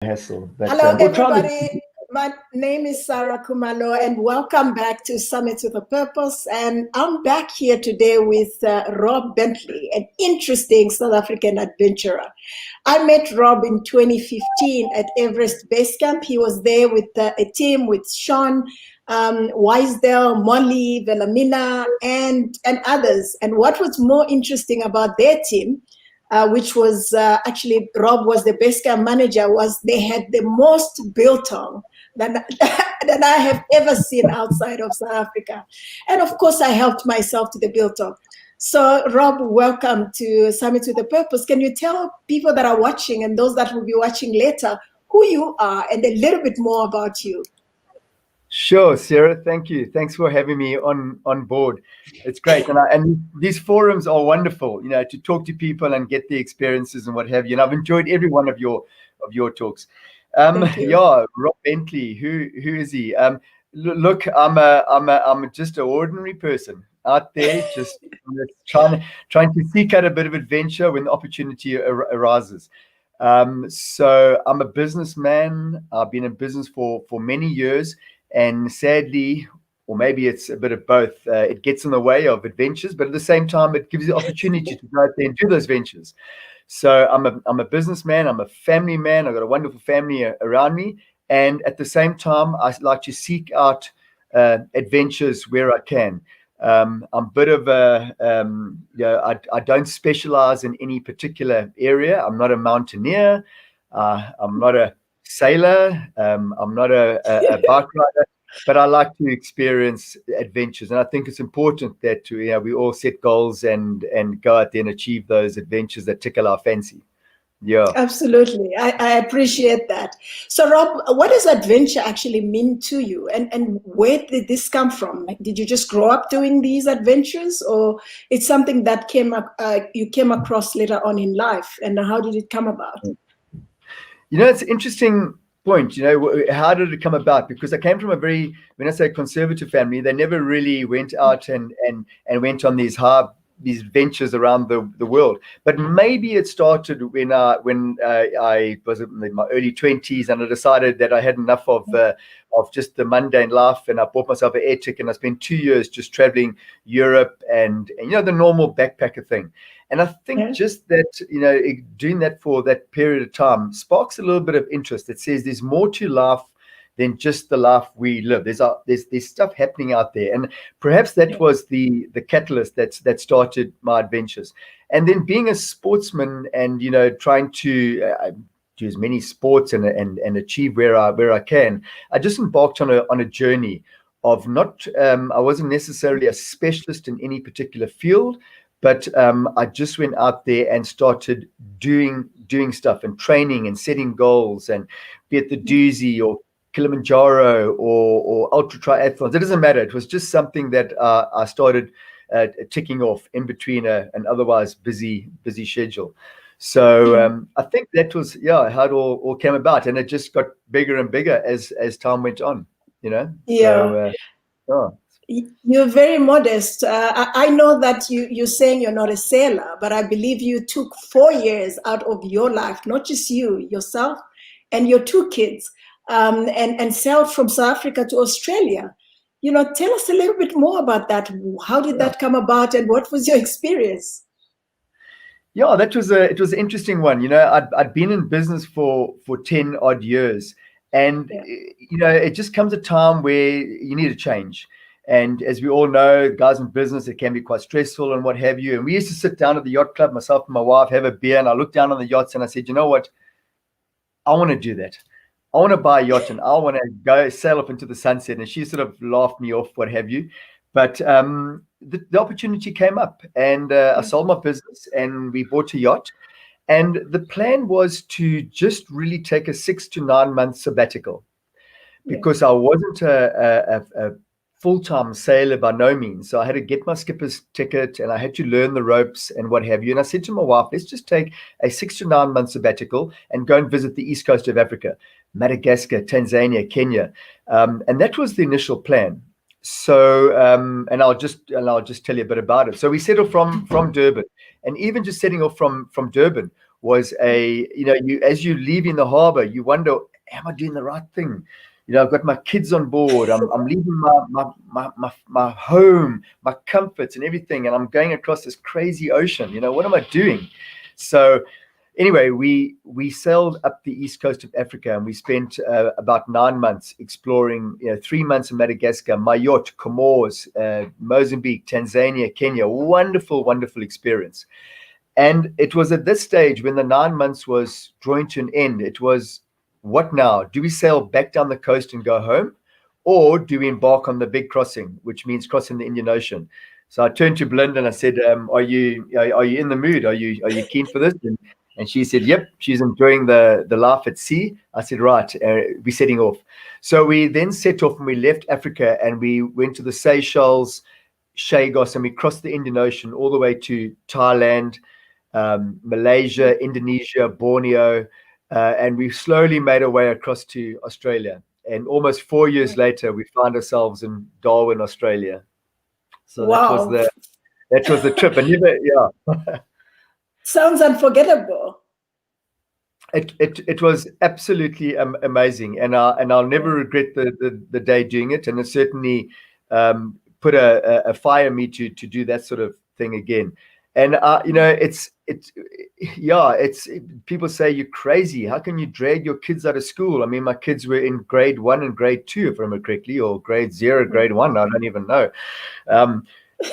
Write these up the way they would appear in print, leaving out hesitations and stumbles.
hassle. But, hello, everybody. My name is Sarah Kumalo, and welcome back to Summits with a Purpose. And I'm back here today with Rob Bentley, an interesting South African adventurer. I met Rob in 2015 at Everest Base Camp. He was there with a team with Sean, Wisedale, Molly, Velamina, and others. And what was more interesting about their team, which was actually Rob was the base camp manager, was they had the most biltong that I have ever seen outside of South Africa. And of course, I helped myself to the biltong. So Rob, welcome to Summit with a Purpose. Can you tell people that are watching and those that will be watching later who you are and a little bit more about you? Sure, Sarah. Thank you. Thanks for having me on board. It's great, and these forums are wonderful. You know, to talk to people and get the experiences and what have you. And I've enjoyed every one of your talks. Yeah, Rob Bentley. Who is he? Look, I'm just an ordinary person out there, just trying to seek out a bit of adventure when the opportunity arises. So I'm a businessman. I've been in business for many years. And sadly, or maybe it's a bit of both, it gets in the way of adventures, but at the same time, it gives you the opportunity to go out there and do those ventures. So I'm a businessman, I'm a family man, I've got a wonderful family around me. And at the same time, I like to seek out adventures where I can. I'm a bit of I don't specialize in any particular area. I'm not a mountaineer. I'm not a sailor. I'm not a bike rider, but I like to experience adventures, and I think it's important that we all set goals and go out there and achieve those adventures that tickle our fancy. Yeah, absolutely. I appreciate that. So, Rob, what does adventure actually mean to you, and where did this come from? Did you just grow up doing these adventures, or it's something that you came across later on in life, and how did it come about? It's an interesting point. How did it come about? Because I came from a very, when I say conservative family, they never really went out and went on these ventures around the world. But maybe it started when I was in my early 20s, and I decided that I had enough of just the mundane life, and I bought myself an air ticket, and I spent 2 years just traveling Europe and the normal backpacker thing. And I think just that, doing that for that period of time sparks a little bit of interest. It says there's more to life than just the life we live. There's stuff happening out there. And perhaps that was the catalyst that started my adventures. And then being a sportsman and, trying to do as many sports and achieve where I can, I just embarked on a journey of not, I wasn't necessarily a specialist in any particular field, but I just went out there and started doing stuff and training and setting goals, and be it the doozy or Kilimanjaro or ultra triathlons. It doesn't matter. It was just something that I started ticking off in between an otherwise busy schedule. So I think that was how it all came about, and it just got bigger and bigger as time went on. Yeah. So, You're very modest. I know that you're saying you're not a sailor, but I believe you took 4 years out of your life, not just yourself and your 2 kids, and sailed from South Africa to Australia. Tell us a little bit more about that. How did that come about, and what was your experience? Yeah, it was an interesting one. I'd been in business for 10 odd years, and it just comes a time where you need a change. And as we all know, guys in business, it can be quite stressful and what have you. And we used to sit down at the yacht club, myself and my wife, have a beer, and I looked down on the yachts and I said, you know what? I want to do that. I want to buy a yacht and I want to go sail up into the sunset. And she sort of laughed me off, what have you. But the opportunity came up, and I sold my business and we bought a yacht. And the plan was to just really take a 6 to 9 month sabbatical, because I wasn't a full-time sailor by no means. So I had to get my skipper's ticket, and I had to learn the ropes and what have you. And I said to my wife, let's just take a 6 to 9 month sabbatical and go and visit the east coast of Africa, Madagascar, Tanzania, Kenya. And that was the initial plan. So, and I'll just tell you a bit about it. So we set off from Durban, and even just setting off from Durban was you as you leave in the harbor, you wonder, am I doing the right thing? I've got my kids on board. I'm leaving my home, my comforts and everything, and I'm going across this crazy ocean. What am I doing? So anyway, we sailed up the east coast of Africa, and we spent about 9 months exploring. 3 months in Madagascar, Mayotte, Comores, Mozambique, Tanzania, Kenya. Wonderful, wonderful experience. And it was at this stage when the 9 months was drawing to an end. It was, what now? Do we sail back down the coast and go home, or do we embark on the big crossing, which means crossing the Indian Ocean? So I turned to Belinda and I said, "Are you in the mood? Are you keen for this?" And she said, "Yep, she's enjoying the life at sea." I said, "Right, we're setting off." So we then set off and we left Africa and we went to the Seychelles, Chagos, and we crossed the Indian Ocean all the way to Thailand, Malaysia, Indonesia, Borneo, and we slowly made our way across to Australia. And almost 4 years later, we found ourselves in Darwin, Australia. So wow. that was the trip. And sounds unforgettable. It was absolutely amazing, and I'll never regret the day doing it. And it certainly put a fire in me to do that sort of thing again. And it's people say you're crazy. How can you drag your kids out of school? I mean, my kids were in grade 1 and grade 2, if I remember correctly, or grade 0, grade 1. I don't even know.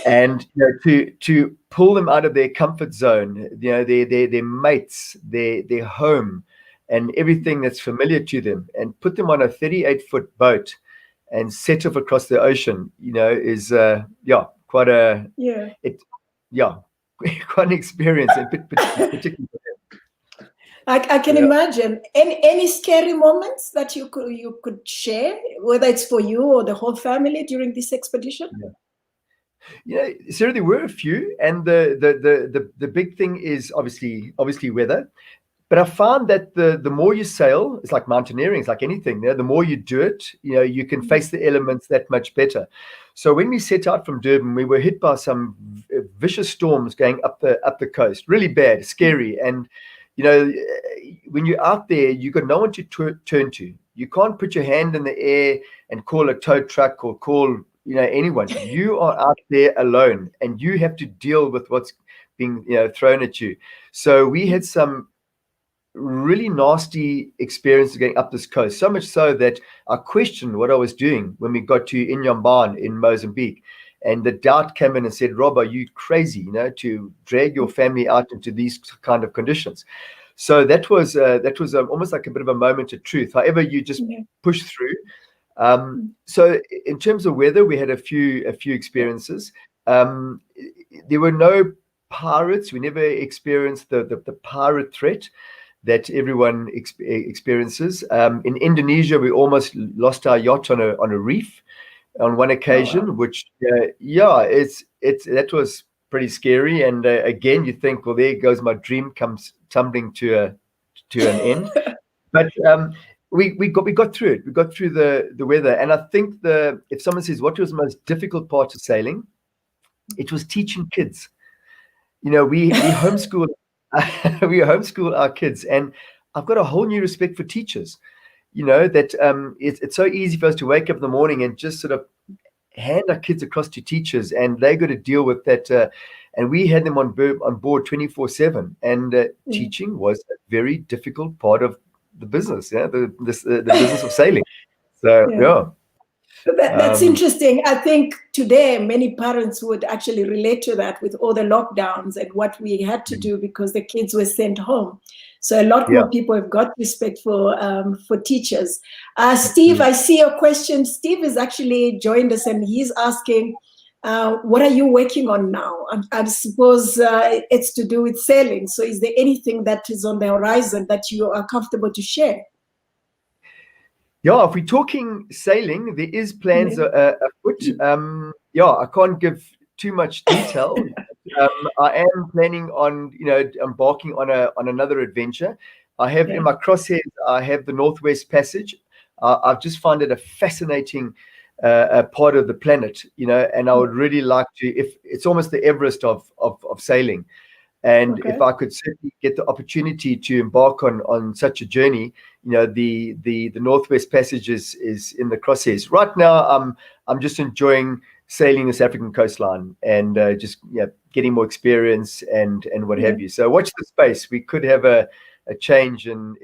And to pull them out of their comfort zone, their mates, their home, and everything that's familiar to them, and put them on a 38-foot boat and set off across the ocean, is quite a quite an experience, particularly. I can imagine. Any scary moments that you could share, whether it's for you or the whole family during this expedition? Sarah, there were a few, and the big thing is obviously weather. But I found that the more you sail, it's like mountaineering, it's like anything. The more you do it, you can face the elements that much better. So when we set out from Durban, we were hit by some vicious storms going up the coast, really bad, scary. And when you're out there, you've got no one to turn to. You can't put your hand in the air and call a tow truck or call anyone. You are out there alone, and you have to deal with what's being thrown at you. So we had some really nasty experiences going up this coast, so much so that I questioned what I was doing when we got to Inhambane in Mozambique. And the doubt came in and said, "Rob, are you crazy, to drag your family out into these kind of conditions?" So that was almost like a bit of a moment of truth. However, you just push through. So in terms of weather, we had a few experiences. There were no pirates. We never experienced the pirate threat that everyone experiences. In Indonesia, we almost lost our yacht on a reef on one occasion. Oh, wow. Which that was pretty scary. And again, you think, well, there goes my dream, comes tumbling to an end. But we got through it. We got through the weather. And I think if someone says what was the most difficult part of sailing, it was teaching kids. We homeschool we homeschool our kids, and I've got a whole new respect for teachers. That it's so easy for us to wake up in the morning and just sort of hand our kids across to teachers, and they got to deal with that. And we had them on board 24/7, and teaching was a very difficult part of the business. The business of sailing. So That's interesting. I think today many parents would actually relate to that with all the lockdowns and what we had to do because the kids were sent home. So a lot more people have got respect for teachers. Steve, I see your question. Steve has actually joined us and he's asking, what are you working on now? I suppose it's to do with sailing. So is there anything that is on the horizon that you are comfortable to share? Yeah, if we're talking sailing, there is plans afoot. I can't give too much detail. I am planning on, embarking on another adventure. I have in my crosshairs, I have the Northwest Passage. I've just found it a fascinating part of the planet, and I would really like to. If it's almost the Everest of sailing. And Okay. if I could certainly get the opportunity to embark on such a journey, the Northwest Passage is in the crosshairs. Right now, I'm just enjoying sailing the South African coastline and just getting more experience and what have you. So watch the space. We could have a change in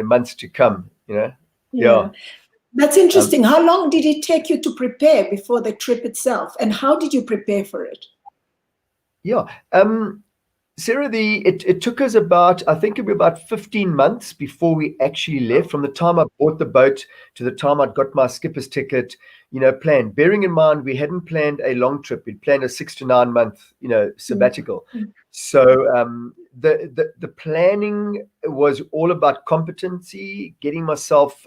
months to come. Yeah. That's interesting. How long did it take you to prepare before the trip itself, and how did you prepare for it? Yeah. Sarah, it took us I think it'd be about 15 months before we actually left. From the time I bought the boat to the time I'd got my skipper's ticket, planned. Bearing in mind, we hadn't planned a long trip. We'd planned a 6 to 9 month, sabbatical. Mm-hmm. So the planning was all about competency, getting myself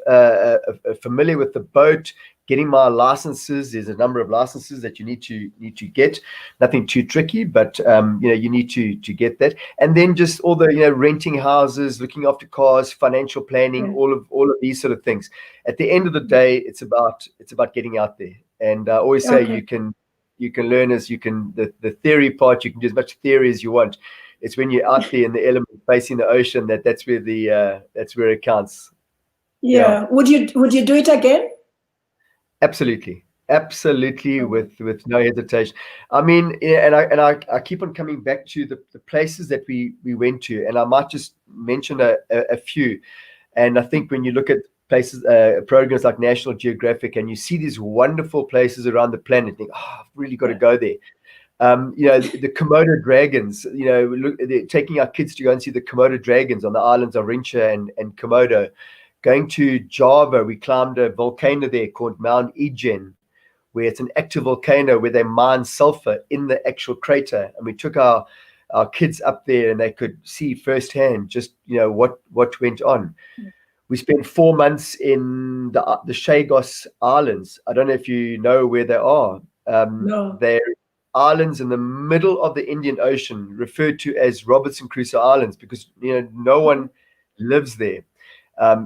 familiar with the boat, getting my licenses. There's a number of licenses that you need to get. Nothing too tricky, but you need to get that. And then just all the renting houses, looking after cars, financial planning, all of these sort of things. At the end of the day, it's about getting out there. And I always say you can learn the theory part. You can do as much theory as you want. It's when you're out there in the element facing the ocean that's where it counts. Yeah. Would you do it again? Absolutely, with no hesitation. I mean, and I keep on coming back to the places that we went to, and I might just mention a few. And I think when you look at places, programs like National Geographic, and you see these wonderful places around the planet, you think, I've really got to go there. The Komodo dragons, they're taking our kids to go and see the Komodo dragons on the islands of Rincha and Komodo. Going to Java, we climbed a volcano there called Mount Ijen, where it's an active volcano where they mine sulfur in the actual crater. And we took our kids up there and they could see firsthand just, what went on. We spent 4 months in the Chagos Islands. I don't know if you know where they are. No. They're islands in the middle of the Indian Ocean, referred to as Robinson Crusoe Islands, because no one lives there.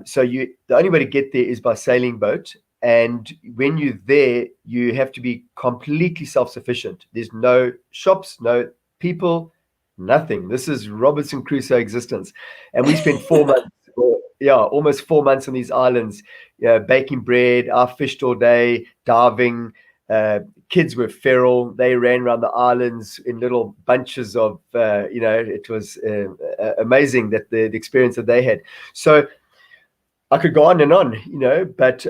So the only way to get there is by sailing boat. And when you're there, you have to be completely self-sufficient. There's no shops, no people, nothing. This is Robinson Crusoe existence. And we spent 4 months, almost 4 months on these islands, baking bread. I fished all day, diving. Kids were feral. They ran around the islands in little bunches of, it was amazing that the experience that they had. So I could go on and on, but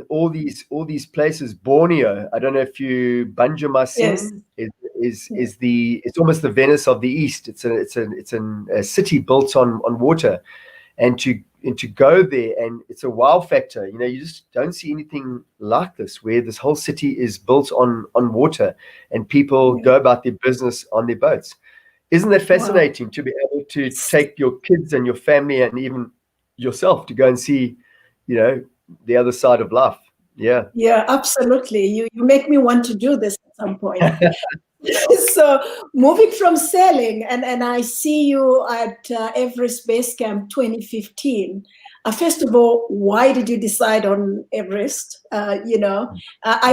all these places, Borneo, I don't know if you Banjarmasin it's almost the Venice of the East. It's a city built on water, and to go there, and it's a wow factor. You just don't see anything like this, where this whole city is built on water, and people go about their business on their boats. Isn't that fascinating to be able to take your kids and your family and even yourself to go and see, the other side of life? Yeah, Absolutely. You make me want to do this at some point. So moving from sailing, and I see you at Everest Base Camp 2015. First of all, why did you decide on Everest? I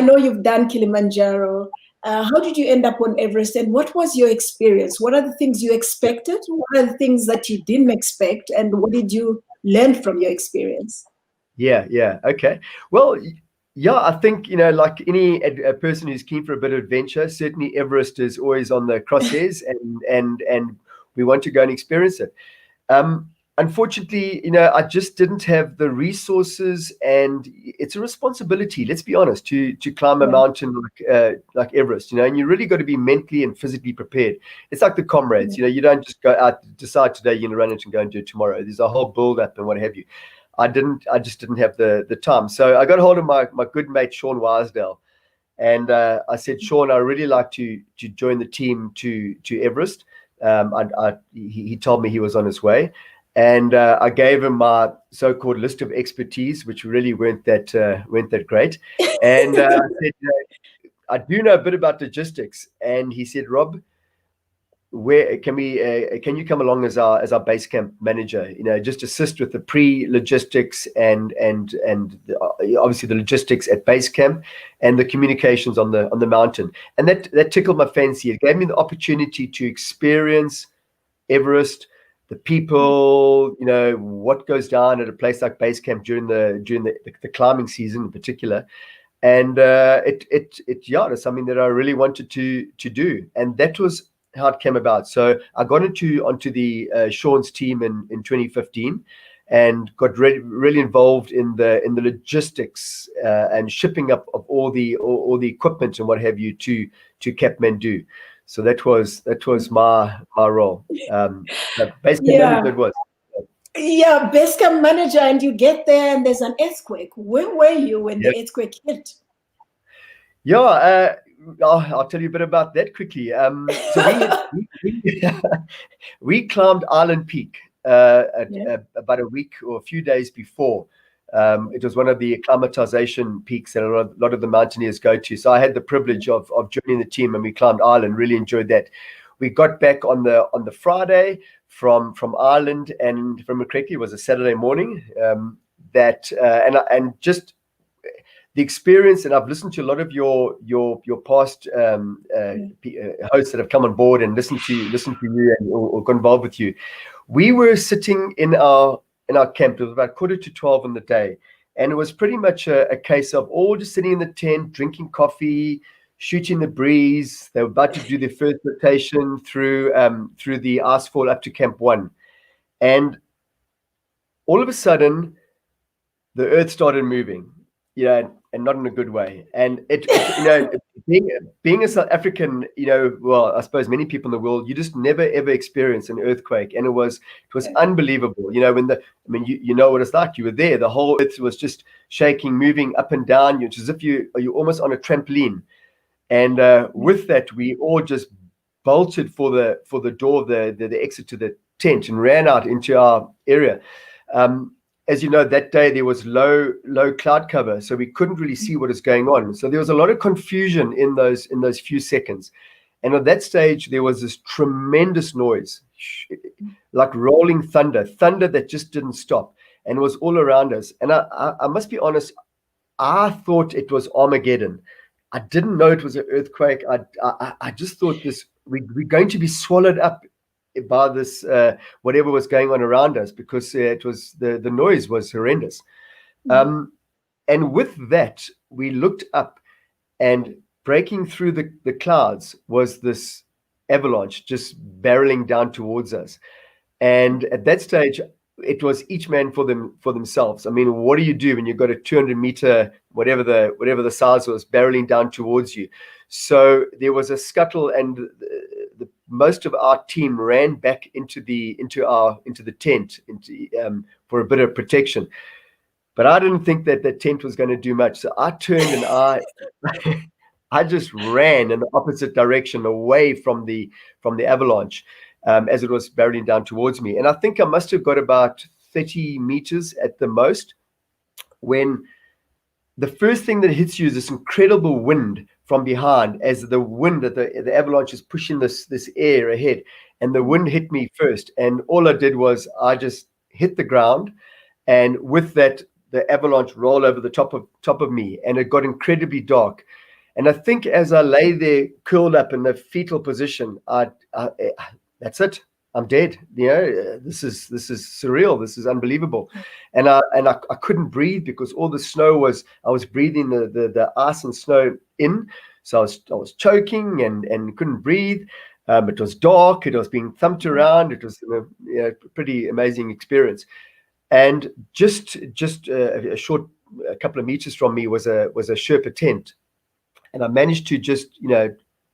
know you've done Kilimanjaro. How did you end up on Everest, and what was your experience? What are the things you expected? What are the things that you didn't expect, and what did you learn from your experience? Yeah. Okay. Well, I think, like any person who's keen for a bit of adventure, certainly Everest is always on the crosshairs, and we want to go and experience it. Unfortunately, I just didn't have the resources, and it's a responsibility, let's be honest, to climb a mountain like Everest, and you really got to be mentally and physically prepared. It's like the comrades, you don't just go out, decide today you're going to run it and go and do it tomorrow. There's a whole build up and what have you. I just didn't have the time. So I got hold of my good mate, Sean Wisedale. And I said, Sean, I really like to join the team to Everest. He told me he was on his way. And I gave him my so-called list of expertise, which really weren't that great. And I said, I do know a bit about logistics. And he said, Rob, where can you come along as our base camp manager, just assist with the pre-logistics and obviously the logistics at base camp and the communications on the mountain. And that tickled my fancy. It gave me the opportunity to experience Everest, the people, what goes down at a place like base camp during the climbing season in particular. And it's something that I really wanted to do, and that was how it came about. So I got onto the Sean's team in 2015, and got really involved in the logistics and shipping up of all the equipment and what have you to Kathmandu. So that was my role. Basically, that was. Yeah, base camp manager, and you get there and there's an earthquake. Where were you when the earthquake hit? Yeah, I'll tell you a bit about that quickly. So we climbed Island Peak about a week or a few days before. It was one of the acclimatization peaks that a lot of the mountaineers go to. So I had the privilege of joining the team, and we climbed Island. Really enjoyed that. We got back on the Friday from Ireland, and if I remember correctly, it was a Saturday morning. And just the experience, and I've listened to a lot of your past hosts that have come on board and listened to you or got involved with you. We were sitting in our camp. It was about 11:45 in the day, and it was pretty much a case of all just sitting in the tent, drinking coffee, shooting the breeze. They were about to do their first rotation through the icefall up to Camp 1. And all of a sudden, the earth started moving, and not in a good way. And being a South African, well, I suppose many people in the world, you just never ever experience an earthquake. And it was unbelievable. When you know what it's like. You were there. The whole earth was just shaking, moving up and down. It's as if you're almost on a trampoline. And with that, we all just bolted for the door of the exit to the tent and ran out into our area. As you know, that day there was low cloud cover, so we couldn't really see what is going on. So there was a lot of confusion in those few seconds. And at that stage, there was this tremendous noise, like rolling thunder that just didn't stop, and it was all around us. And I must be honest, I thought it was Armageddon. I didn't know it was an earthquake. I just thought we're going to be swallowed up by this whatever was going on around us, because it was the noise was horrendous. And with that, we looked up, and breaking through the clouds was this avalanche just barreling down towards us. And at that stage, it was each man for themselves. I mean, what do you do when you've got a 200-meter, whatever the size was, barreling down towards you? So there was a scuttle, and most of our team ran back into the tent for a bit of protection. But I didn't think that the tent was going to do much. So I turned and I just ran in the opposite direction, away from the avalanche, as it was barreling down towards me. And I think I must have got about 30 meters at the most, when the first thing that hits you is this incredible wind from behind, as the wind that the avalanche is pushing this air ahead. And the wind hit me first, and all I did was I just hit the ground, and with that, the avalanche rolled over the top of me, and it got incredibly dark. And I think as I lay there curled up in the fetal position, that's it. I'm dead. This is surreal. This is unbelievable. And I couldn't breathe, because all the snow I was breathing the ice and snow in. So I was choking and couldn't breathe. It was dark. It was being thumped around. It was a pretty amazing experience. And just a couple of meters from me was a Sherpa tent. And I managed to just,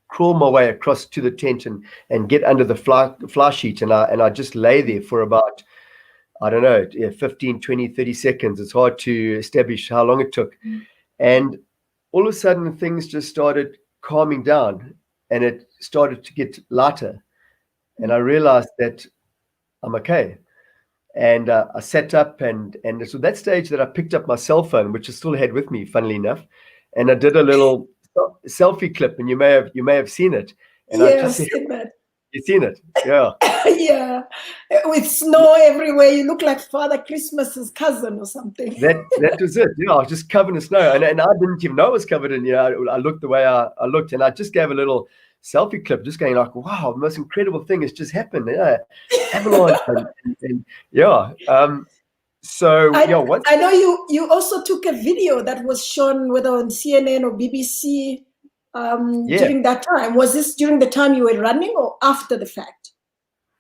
crawl my way across to the tent and get under the fly sheet. And I just lay there for about, I don't know, 15, 20, 30 seconds. It's hard to establish how long it took. And all of a sudden, things just started calming down, and it started to get lighter. And I realized that I'm okay. And I sat up, and it's at that stage that I picked up my cell phone, which I still had with me, funnily enough. And I did a little selfie clip, and you may have seen it. And yeah, I just said, seen that. You've seen it, yeah. Yeah, with snow everywhere. You look like Father Christmas's cousin or something. That was it. I was just covered in snow, and I didn't even know I was covered in. I looked the way I looked, and I just gave a little selfie clip, just going like, wow, the most incredible thing has just happened. Yeah, avalanche. And yeah. I know you also took a video that was shown whether on CNN or BBC during that time. Was this during the time you were running or after the fact?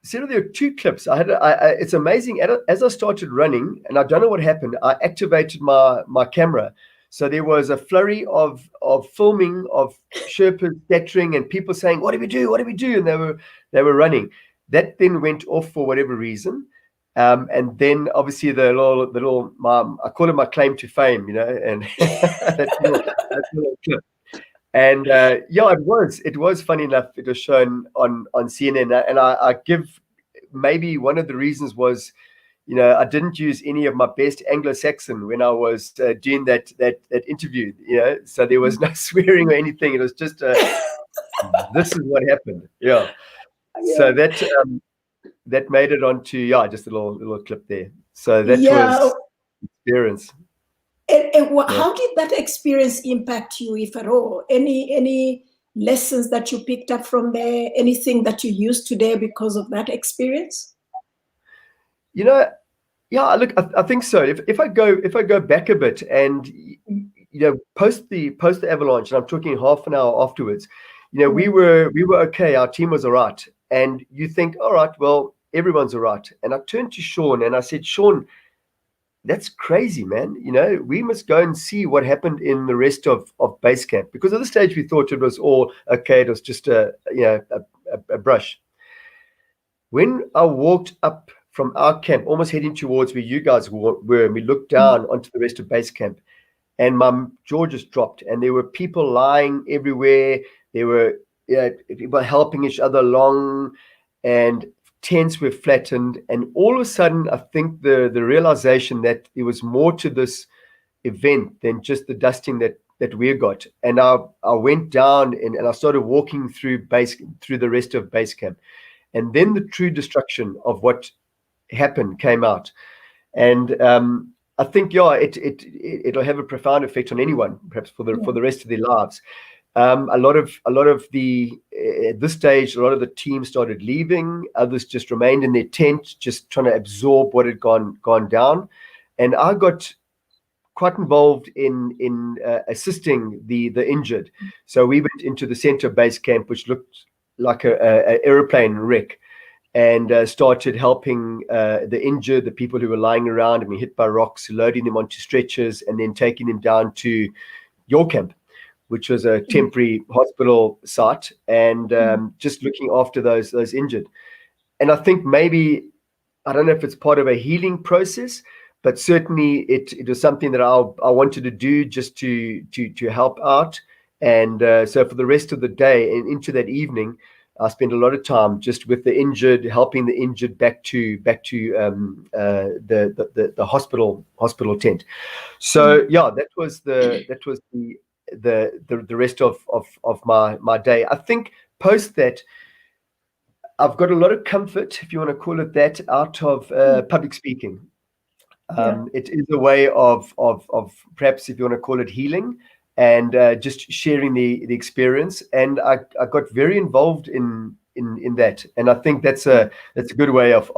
So there are two clips. It's amazing. As I started running, and I don't know what happened, I activated my camera. So there was a flurry of filming of Sherpas scattering and people saying, "What do we do? What do we do?" And they were running. That then went off for whatever reason. And then obviously the little I call it my claim to fame, and that little clip. And it was funny enough. It was shown on CNN, and I give maybe one of the reasons was, I didn't use any of my best Anglo-Saxon when I was doing that interview. So there was no swearing or anything. It was just this is what happened. Yeah. So that made it onto just a little clip there. So that was experience. How did that experience impact you, if at all? Any lessons that you picked up from there? Anything that you use today because of that experience? Look, I think so. If I go back a bit and post the avalanche, and I'm talking half an hour afterwards, we were okay. Our team was all right, and you think, all right, well, everyone's all right. And I turned to Sean and I said, Sean, that's crazy, man. We must go and see what happened in the rest of base camp, because at this stage we thought it was all okay. It was just a brush. When I walked up from our camp, almost heading towards where you guys were, and we looked down onto the rest of base camp, and my jaw just dropped, and there were people lying everywhere. There were people helping each other along, and tents were flattened. And all of a sudden, I think the realization that there was more to this event than just the dusting that we got. And I went down and I started walking through the rest of base camp, and then the true destruction of what happened came out. And I think it'll have a profound effect on anyone, perhaps for the rest of their lives. A lot of the at this stage, a lot of the team started leaving. Others just remained in their tent, just trying to absorb what had gone down. And I got quite involved in assisting the injured. So we went into the center of base camp, which looked like a airplane wreck, and started helping the injured, the people who were lying around and being hit by rocks, loading them onto stretchers, and then taking them down to your camp, which was a temporary hospital site, and just looking after those injured. And I think maybe, I don't know if it's part of a healing process, but certainly it was something that I wanted to do just to help out. And so for the rest of the day and into that evening, I spent a lot of time just with the injured, helping the injured back to the hospital tent. So that was the rest of my day. I think post that, I've got a lot of comfort, if you want to call it that, out of public speaking. It is a way of perhaps, if you want to call it, healing, and just sharing the experience. And I got very involved in that, and I think that's a good way of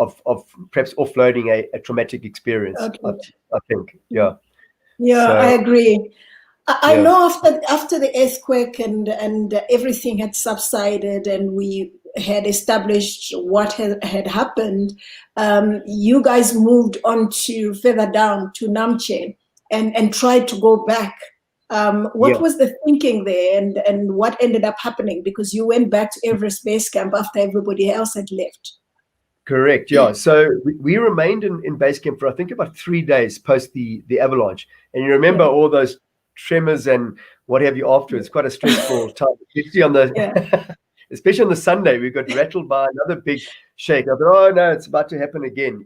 perhaps offloading a traumatic experience. Okay. I think, so, I agree. I know after the earthquake and everything had subsided and we had established what had happened, you guys moved on to further down to Namche and tried to go back. What was the thinking there, and what ended up happening? Because you went back to Everest Base Camp after everybody else had left. Correct, yeah. So we remained in base camp for, I think, about 3 days post the avalanche. And you remember all those tremors and what have you afterwards. Quite a stressful time, especially on the Sunday. We got rattled by another big shake. I thought, oh no, it's about to happen again.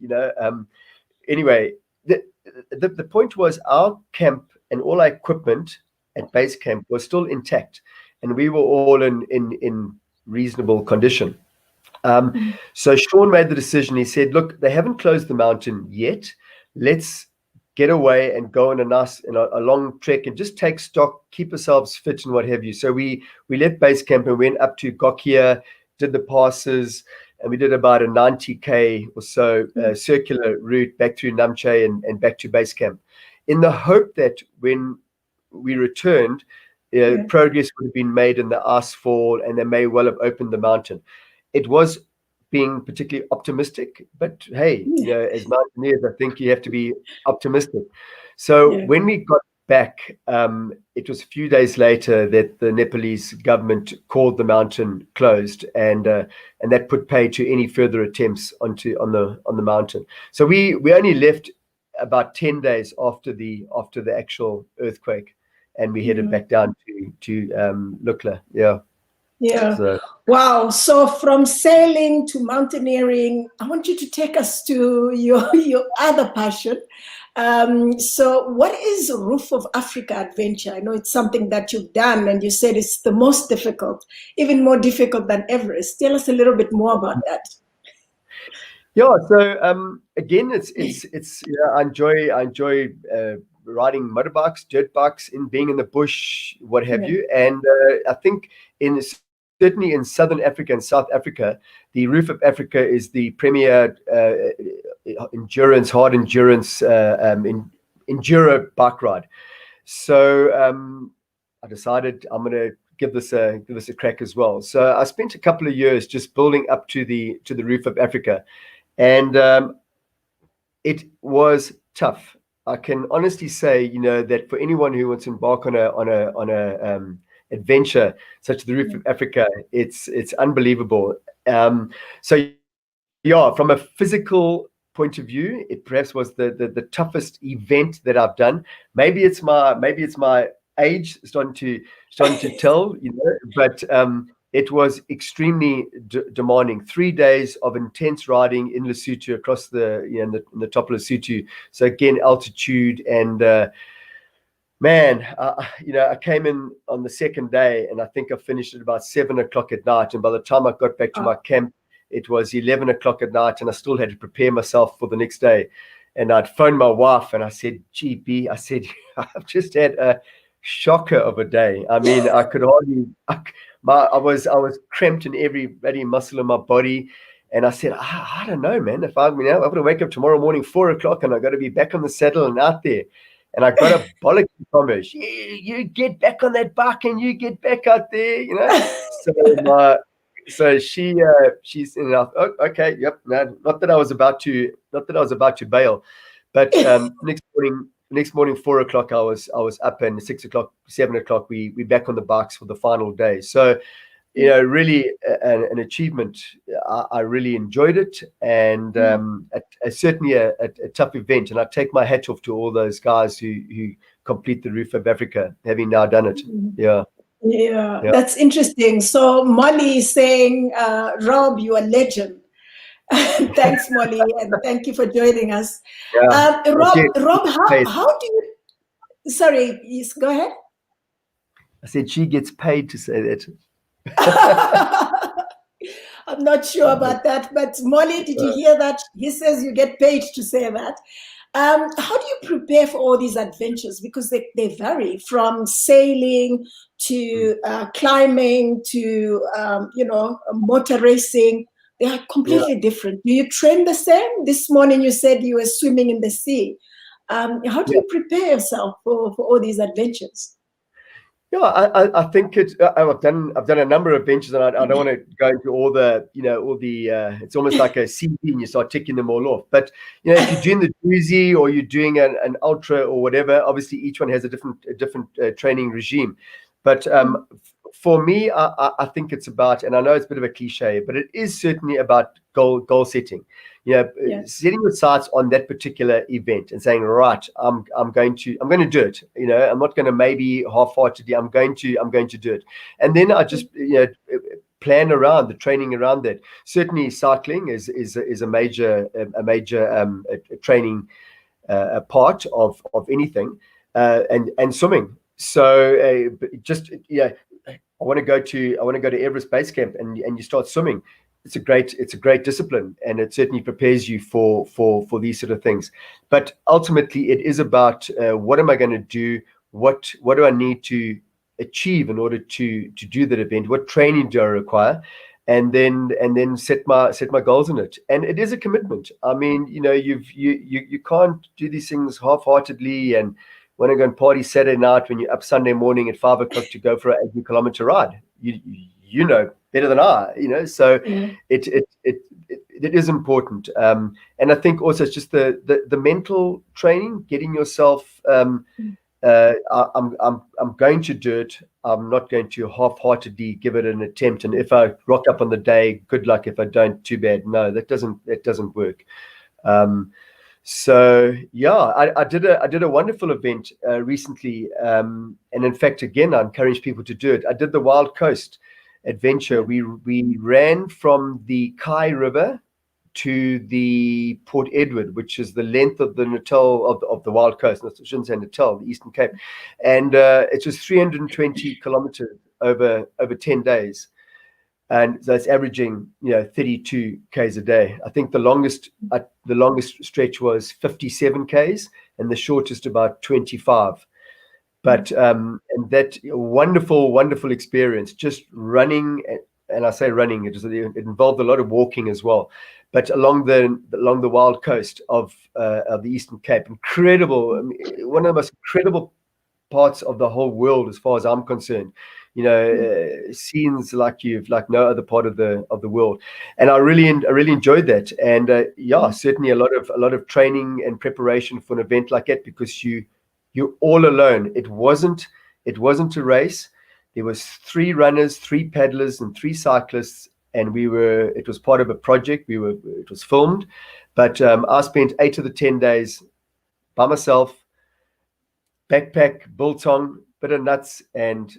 Anyway, the point was, our camp and all our equipment at base camp was still intact, and we were all in reasonable condition. So Sean made the decision. He said, look, they haven't closed the mountain yet. Let's get away and go on a long trek and just take stock, keep ourselves fit and what have you. So we left base camp and went up to Gokia, did the passes, and we did about a 90K or so circular route back through Namche and back to base camp, in the hope that when we returned, progress would have been made in the ice fall and they may well have opened the mountain. It was being particularly optimistic, but hey, as mountaineers, I think you have to be optimistic. So when we got back, it was a few days later that the Nepalese government called the mountain closed, and that put pay to any further attempts on the mountain. So we only left about 10 days after the actual earthquake, and we headed back down to Lukla. Yeah. So. Wow. So from sailing to mountaineering, I want you to take us to your other passion. So what is Roof of Africa adventure? I know it's something that you've done, and you said it's the most difficult, even more difficult than Everest. Tell us a little bit more about that. Yeah. So again, it's I enjoy riding motorbikes, dirt bikes, being in the bush, what have you. And I think certainly in Southern Africa and South Africa, the Roof of Africa is the premier hard endurance enduro bike ride. So I decided I'm going to give this a crack as well. So I spent a couple of years just building up to the Roof of Africa, and it was tough. I can honestly say, that for anyone who wants to embark on a adventure such as the Roof of Africa, it's unbelievable. So yeah, from a physical point of view, it perhaps was the toughest event that I've done. Maybe it's my age starting to tell, but it was extremely demanding. 3 days of intense riding in Lesotho, across in the top of Lesotho. So again, altitude, and man, I came in on the second day, and I think I finished at about 7 o'clock at night. And by the time I got back to my camp, it was 11 o'clock at night, and I still had to prepare myself for the next day. And I'd phoned my wife, and I said, "GP," I said, "I've just had a shocker of a day. I mean, I could hardly. I was cramped in every bloody muscle in my body." And I said, I don't know, man. If I'm going to wake up tomorrow morning 4 o'clock, and I got to be back on the saddle and out there. And I got a bollock from her. You get back on that bike and you get back out there, So she's okay, yep. No, not that I was about to bail, but next morning 4 o'clock I was up, and 6 o'clock, 7 o'clock we back on the bikes for the final day. So really an achievement. I really enjoyed it, and certainly a tough event. And I take my hat off to all those guys who complete the Roof of Africa, having now done it. Yeah, that's interesting. So Molly is saying, Rob, you are a legend. Thanks, Molly, and thank you for joining us. Rob, how do you? Sorry, yes, go ahead. I said she gets paid to say that. I'm not sure about that, but Molly, did you hear that? He says you get paid to say that. How do you prepare for all these adventures? Because they vary from sailing to climbing to motor racing. They are completely different. Do you train the same? This morning you said you were swimming in the sea. How do you prepare yourself for all these adventures? Yeah, I think I've done a number of adventures, and I don't want to go into all the it's almost like a CV and you start ticking them all off. But if you're doing the Doozy or you're doing an ultra or whatever, obviously each one has a different training regime. But for me, I think it's about, and I know it's a bit of a cliche, but it is certainly about goal setting. Setting your sights on that particular event and saying, right, I'm going to do it. I'm not going to maybe half-heartedly. I'm going to do it. And then I just plan around the training around that. Certainly, cycling is a major training part of anything, and swimming. So I want to go to Everest Base Camp, and you start swimming. it's a great discipline, and it certainly prepares you for these sort of things. But ultimately, it is about what am I going to do? What do I need to achieve in order to do that event? What training do I require? And then set my goals in it. And it is a commitment. I mean, you can't do these things half-heartedly and want to go and party Saturday night when you're up Sunday morning at 5 o'clock to go for an 8-kilometer ride. You know better than I. So it is important. And I think also it's just the mental training, getting yourself. I'm going to do it. I'm not going to half-heartedly give it an attempt. And if I rock up on the day, good luck. If I don't, too bad. No, that doesn't work. So yeah, I did a wonderful event recently, and in fact, again, I encourage people to do it. I did the Wild Coast adventure. We ran from the Kai River to the Port Edward, which is the length of the Natal of the Wild Coast. I shouldn't say Natal, the Eastern Cape, and it was 320 kilometers over 10 days. And so it's averaging, 32 Ks a day. I think the longest stretch was 57 Ks, and the shortest about 25. But and that wonderful experience, just running, and I say running, it involved a lot of walking as well. But along the wild coast of the Eastern Cape, incredible. I mean, one of the most incredible parts of the whole world, as far as I'm concerned. Scenes like no other part of the world, and I really enjoyed that. And certainly a lot of training and preparation for an event like that, because you're all alone. It wasn't a race. There was 3 runners, 3 paddlers, and 3 cyclists, and it was part of a project. It was filmed, but I spent 8 of the 10 days by myself, backpack, biltong, bit of nuts, and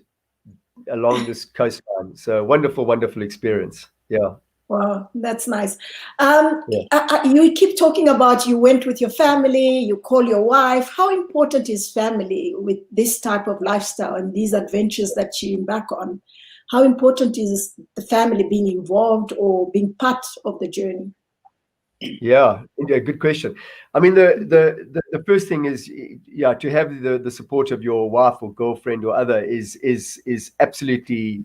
along this coastline. So wonderful experience. Yeah. Wow, that's nice. You keep talking about you went with your family, you call your wife. How important is family with this type of lifestyle and these adventures that you embark on? How important is the family being involved or being part of the journey? Yeah, good question. I mean, the first thing is, to have the support of your wife or girlfriend or other is absolutely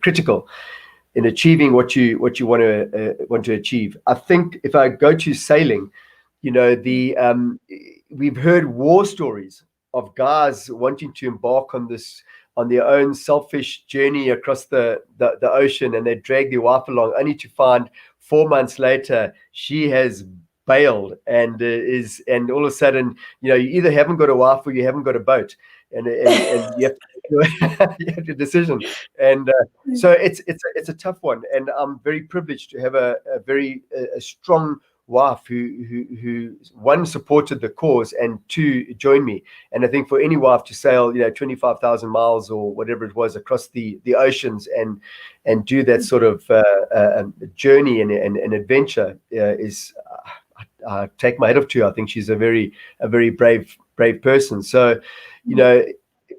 critical in achieving what you want to achieve. I think if I go to sailing, we've heard war stories of guys wanting to embark on their own selfish journey across the ocean, and they drag their wife along, only to find 4 months later she has bailed and all of a sudden, you either haven't got a wife or you haven't got a boat, and you have a decision. And so it's a tough one, and I'm very privileged to have a very strong wife who one, supported the cause, and 2, joined me. And I think for any wife to sail 25,000 miles or whatever it was across the oceans and do that sort of journey and adventure is I take my hat off to her. I think she's a very brave person. So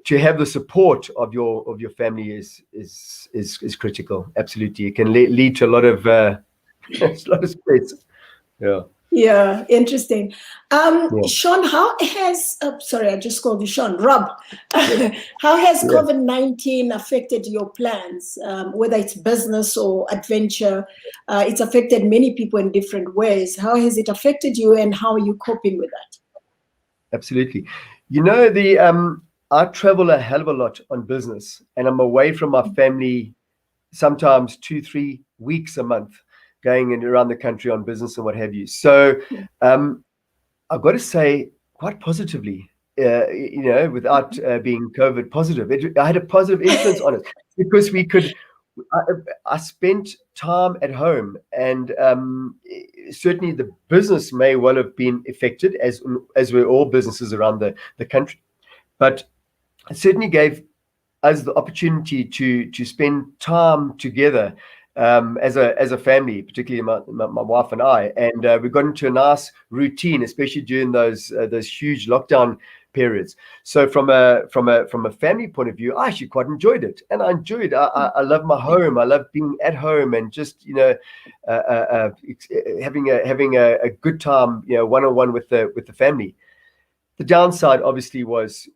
to have the support of your family is critical. Absolutely, it can lead to a lot of stress. Yeah, interesting. Sean, how has sorry, I just called you Sean. Rob, how has COVID-19 affected your plans, whether it's business or adventure? It's affected many people in different ways. How has it affected you, and how are you coping with that? Absolutely. I travel a hell of a lot on business, and I'm away from my family sometimes 2-3 weeks a month, going in around the country on business and what have you. So I've got to say, quite positively, without being COVID positive, I had a positive influence on it, because I spent time at home, and certainly the business may well have been affected, as were all businesses around the country, but it certainly gave us the opportunity to spend time together as a family, particularly my wife and I, and we got into a nice routine, especially during those huge lockdown periods. So from a family point of view, I actually quite enjoyed it, and I love my home. I love being at home and just having a good time, one-on-one with the family. The downside obviously was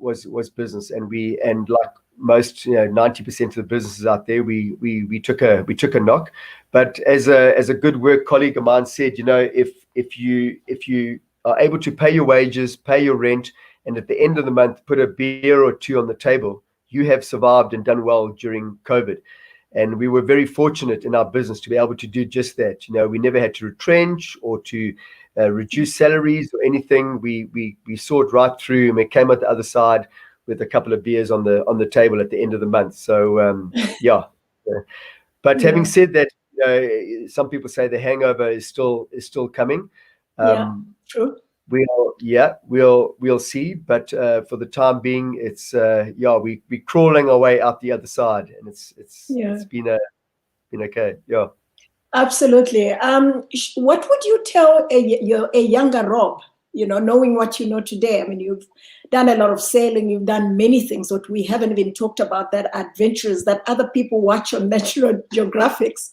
business, and like most 90% of the businesses out there, we took a knock. But as a good work colleague of mine said, if you are able to pay your wages, pay your rent, and at the end of the month put a beer or two on the table, you have survived and done well during COVID. And we were very fortunate in our business to be able to do just that. We never had to retrench or to reduce salaries or anything. We saw it right through, and we came out the other side with a couple of beers on the table at the end of the month. So yeah. But having said that, some people say the hangover is still coming. True. We'll see. But for the time being, it's we're crawling our way out the other side, and it's been okay. Yeah. Absolutely. What would you tell a younger Rob, knowing what you know today? I mean, you've done a lot of sailing, you've done many things that we haven't even talked about, that adventures that other people watch on National Geographics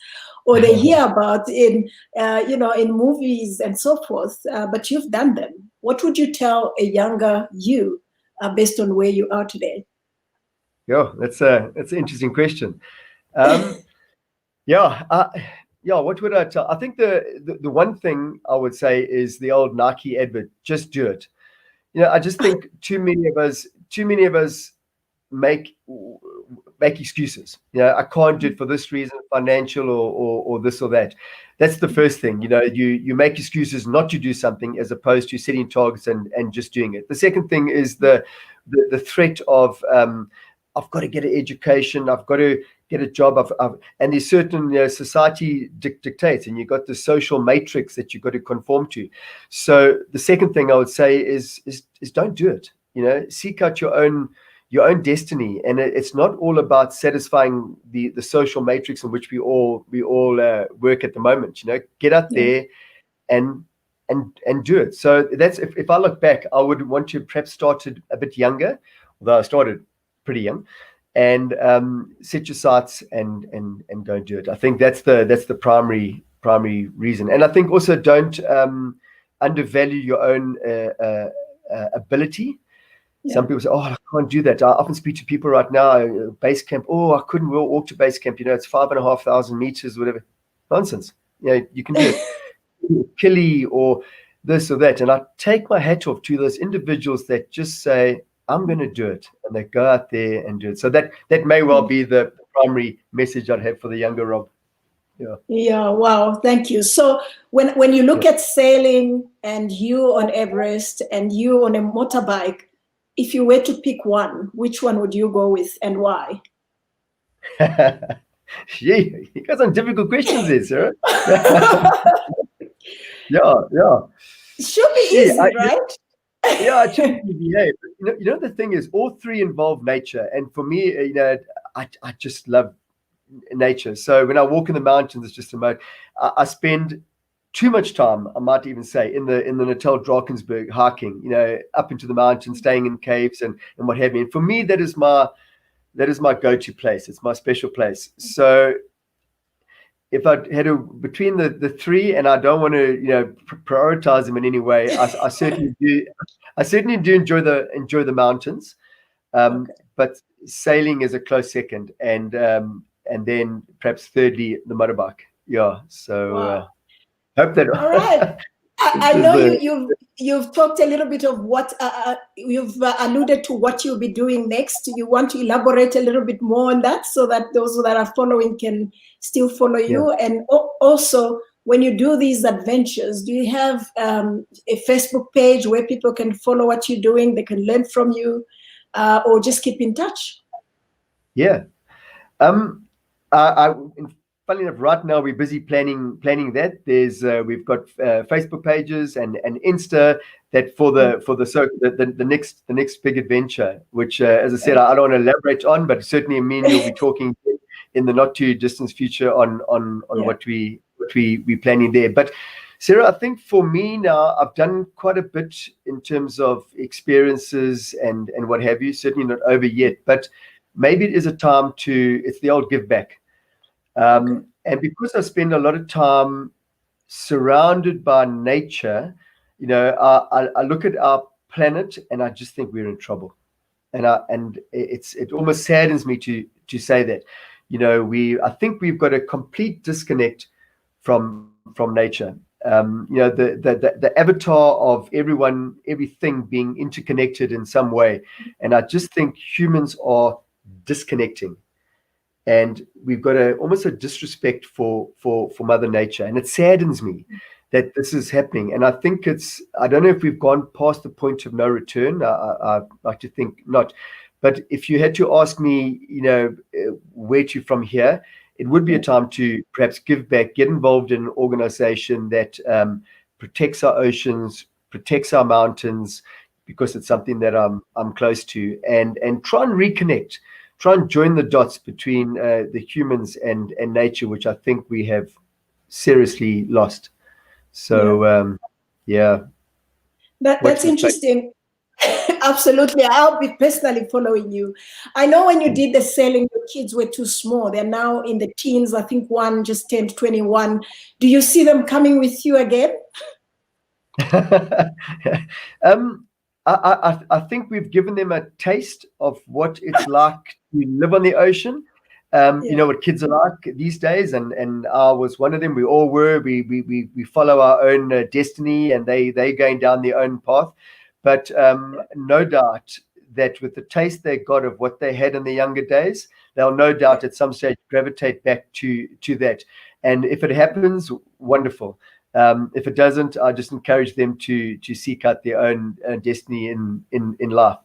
or they hear about in movies and so forth, but you've done them. What would you tell a younger you based on where you are today? Yeah, that's an interesting question. What would I tell? I think the one thing I would say is the old Nike advert, just do it. I just think too many of us make excuses. I can't do it for this reason, financial or this or that. That's the first thing. You make excuses not to do something as opposed to setting targets and just doing it. The second thing is the threat of I've got to get an education, I've got to get a job, and there's certain society dictates, and you've got the social matrix that you've got to conform to. So the second thing I would say is don't do it. Seek out your own destiny, and it's not all about satisfying the social matrix in which we all work at the moment. Get out there and do it. So that's if I look back, I would want to perhaps started a bit younger, although I started pretty young, and set your sights and go and do it. I think that's the primary reason. And I think also don't undervalue your own ability. Some people say, "Oh, I can't do that." I often speak to people right now, base camp. "Oh, I couldn't walk to base camp. It's 5,500 meters, whatever." Nonsense. You can do it. Kili or this or that. And I take my hat off to those individuals that just say, "I'm going to do it," and they go out there and do it. So that may well be the primary message I'd have for the younger Rob. Yeah. Wow. Thank you. So when you look at sailing and you on Everest and you on a motorbike, if you were to pick one, which one would you go with and why? Gee, you got some difficult questions there, Sarah. Yeah. It should be easy, right? I totally behave. The thing is, all three involve nature, and for me, I just love nature. So when I walk in the mountains, it's just a moment. I spend too much time, I might even say, in the Natal Drakensberg hiking, up into the mountains, staying in caves and what have you. And for me, that is my go-to place. It's my special place. So if I had between the three, and I don't want to prioritize them in any way, I certainly do. I certainly do enjoy the mountains, but sailing is a close second, and then perhaps thirdly the motorbike. Yeah. So wow. Hope that. All right. I know you've talked a little bit of what you've alluded to what you'll be doing next. You want to elaborate a little bit more on that so that those that are following can still follow you. And also, when you do these adventures, do you have a Facebook page where people can follow what you're doing, they can learn from you, or just keep in touch? Yeah. Funny enough, right now we're busy planning that. We've got Facebook pages and Insta that for the next big adventure, which as I said, I don't want to elaborate on, but certainly me and you'll be talking in the not too distant future on what we're planning there. But Sarah, I think for me now, I've done quite a bit in terms of experiences and what have you. Certainly not over yet, but maybe it is a time it's the old give back. And because I spend a lot of time surrounded by nature, I look at our planet and I just think we're in trouble. And it almost saddens me to say that. I think we've got a complete disconnect from nature. The avatar of everything being interconnected in some way, and I just think humans are disconnecting, and we've got almost a disrespect for Mother Nature, and it saddens me that this is happening. And I think I don't know if we've gone past the point of no return. I like to think not, but if you had to ask me, where to from here, it would be a time to perhaps give back, get involved in an organization that protects our oceans, protects our mountains, because it's something that I'm close to, and try and reconnect, try and join the dots between the humans and nature, which I think we have seriously lost. So, That's interesting. Absolutely. I'll be personally following you. I know when you did the sailing, your kids were too small. They're now in the teens. I think one just turned 21. Do you see them coming with you again? I think we've given them a taste of what it's like to live on the ocean. You know what kids are like these days, and I was one of them. We all were. We follow our own destiny, and they're going down their own path. But no doubt that with the taste they got of what they had in their younger days, they'll no doubt at some stage gravitate back to that. And if it happens, wonderful. If it doesn't, I just encourage them to seek out their own destiny in life.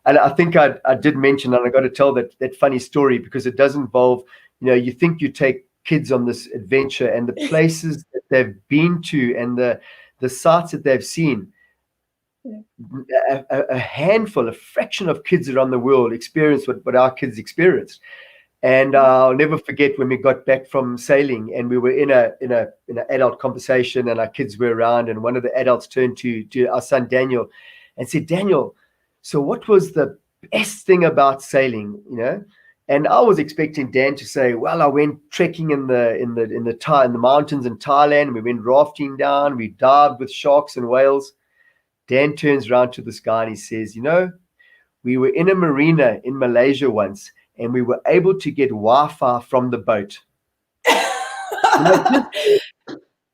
And I think I did mention, and I got to tell that funny story, because it does involve, you think you take kids on this adventure, and the places that they've been to and the sights that they've seen. A handful, a fraction of kids around the world experience what our kids experienced. And I'll never forget when we got back from sailing, and we were in an adult conversation, and our kids were around, and one of the adults turned to our son Daniel and said, "Daniel, so what was the best thing about sailing?" And I was expecting Dan to say, "Well, I went trekking in the mountains in Thailand. We went rafting down. We dived with sharks and whales." Dan turns around to this guy and he says, "We were in a marina in Malaysia once, and we were able to get Wi-Fi from the boat."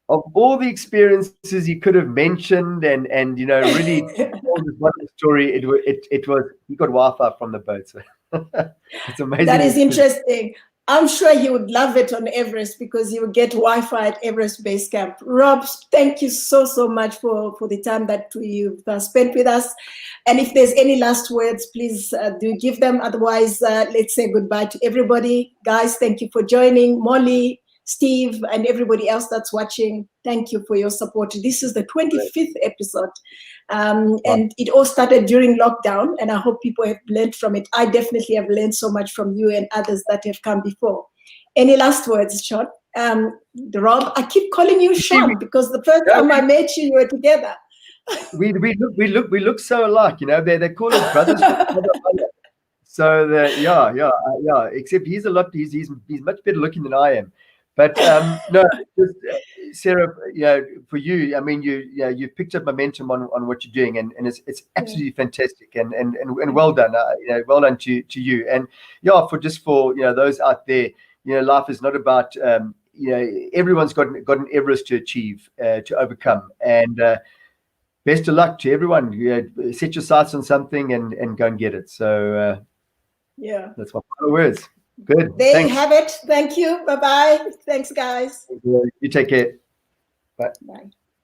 Of all the experiences he could have mentioned and really told his wonderful story, it was he got Wi-Fi from the boat. So it's amazing. That is interesting. I'm sure he would love it on Everest, because he would get Wi-Fi at Everest Base Camp. Rob, thank you so much for the time that you've spent with us. And if there's any last words, please do give them. Otherwise, let's say goodbye to everybody. Guys, thank you for joining. Molly, Steve, and everybody else that's watching, thank you for your support. This is the 25th episode. And it all started during lockdown, and I hope people have learned from it. I definitely have learned so much from you and others that have come before. Any last words, Sean? Rob, I keep calling you Sean because the first time I met you, you were together. We look so alike, They call us brothers. So except he's much better looking than I am. But no, just, Sarah, for you, I mean, you picked up momentum on what you're doing, and it's absolutely fantastic, and well done, well done to you, and for those out there, life is not about everyone's got an Everest to achieve, to overcome, and best of luck to everyone. Set your sights on something and go and get it. So that's my final words. Good. There you have it. Thank you. Bye-bye. Thanks, guys. You take care. Bye. Bye.